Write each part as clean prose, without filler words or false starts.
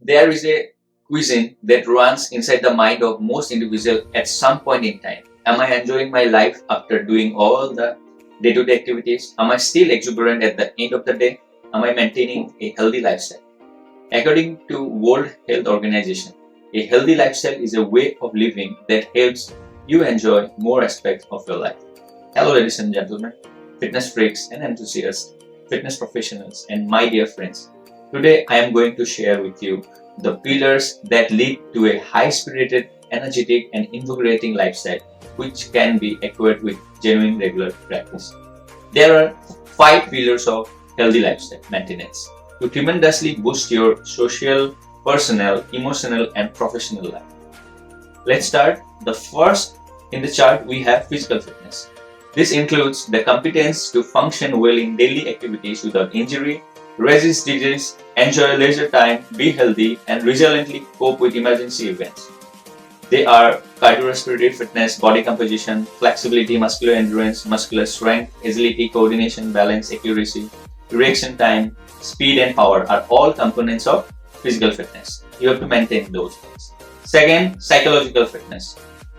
There is a cuisine that runs inside the mind of most individuals at some point in time. Am I enjoying my life after doing all the day-to-day activities? Am I still exuberant at the end of the day? Am I maintaining a healthy lifestyle? According to World Health Organization, a healthy lifestyle is a way of living that helps you enjoy more aspects of your life. Hello ladies and gentlemen, fitness freaks and enthusiasts, fitness professionals and my dear friends. Today I am going to share with you the pillars that lead to a high-spirited, energetic and invigorating lifestyle which can be acquired with genuine regular practice. There are 5 pillars of healthy lifestyle maintenance to tremendously boost your social, personal, emotional and professional life. Let's start. The first in the chart we have physical fitness. This includes the competence to function well in daily activities without injury, resist disease, enjoy leisure time, be healthy, and resiliently cope with emergency events. They are cardiorespiratory fitness, body composition, flexibility, muscular endurance, muscular strength, agility, coordination, balance, accuracy, reaction time, speed, and power are all components of physical fitness. You have to maintain those things. Second, psychological fitness.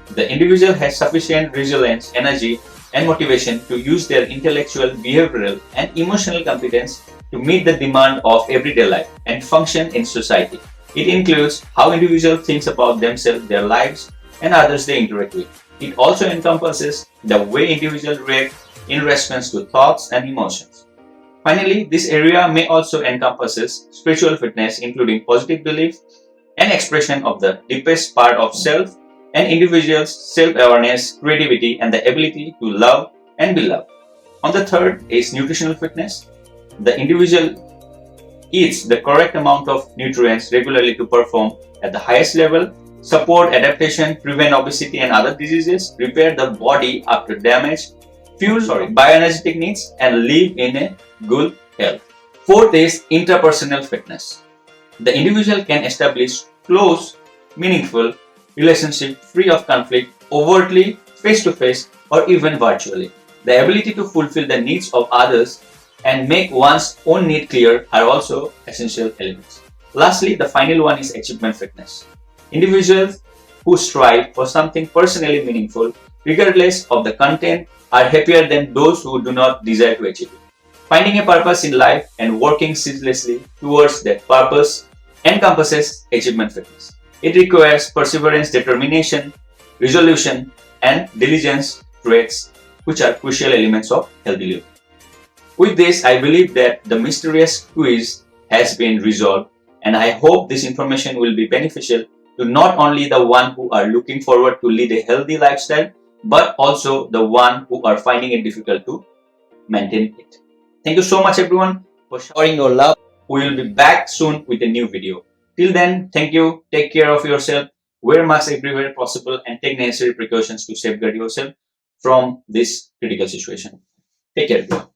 The individual has sufficient resilience, energy, and motivation to use their intellectual, behavioral, and emotional competence to meet the demand of everyday life and function in society. It includes how individuals think about themselves, their lives, and others they interact with. It also encompasses the way individuals react in response to thoughts and emotions. Finally, this area may also encompasses spiritual fitness, including positive belief and expression of the deepest part of self and individuals' self-awareness, creativity, and the ability to love and be loved. On the third is nutritional fitness. The individual eats the correct amount of nutrients regularly to perform at the highest level, support adaptation, prevent obesity and other diseases, repair the body after damage, fuel bioenergetic needs, and live in a good health. Fourth is interpersonal fitness. The individual can establish close, meaningful relationship free of conflict, overtly, face-to-face, or even virtually. The ability to fulfill the needs of others and make one's own need clear are also essential elements. Lastly, the final one is achievement fitness. Individuals who strive for something personally meaningful, regardless of the content, are happier than those who do not desire to achieve it. Finding a purpose in life and working ceaselessly towards that purpose encompasses achievement fitness. It requires perseverance, determination, resolution, and diligence traits, which are crucial elements of healthy living. With this, I believe that the mysterious quiz has been resolved, and I hope this information will be beneficial to not only the one who are looking forward to lead a healthy lifestyle, but also the one who are finding it difficult to maintain it. Thank you so much everyone for showing your love. We will be back soon with a new video. Till then, thank you, take care of yourself, wear masks everywhere possible, and take necessary precautions to safeguard yourself from this critical situation. Take care everyone.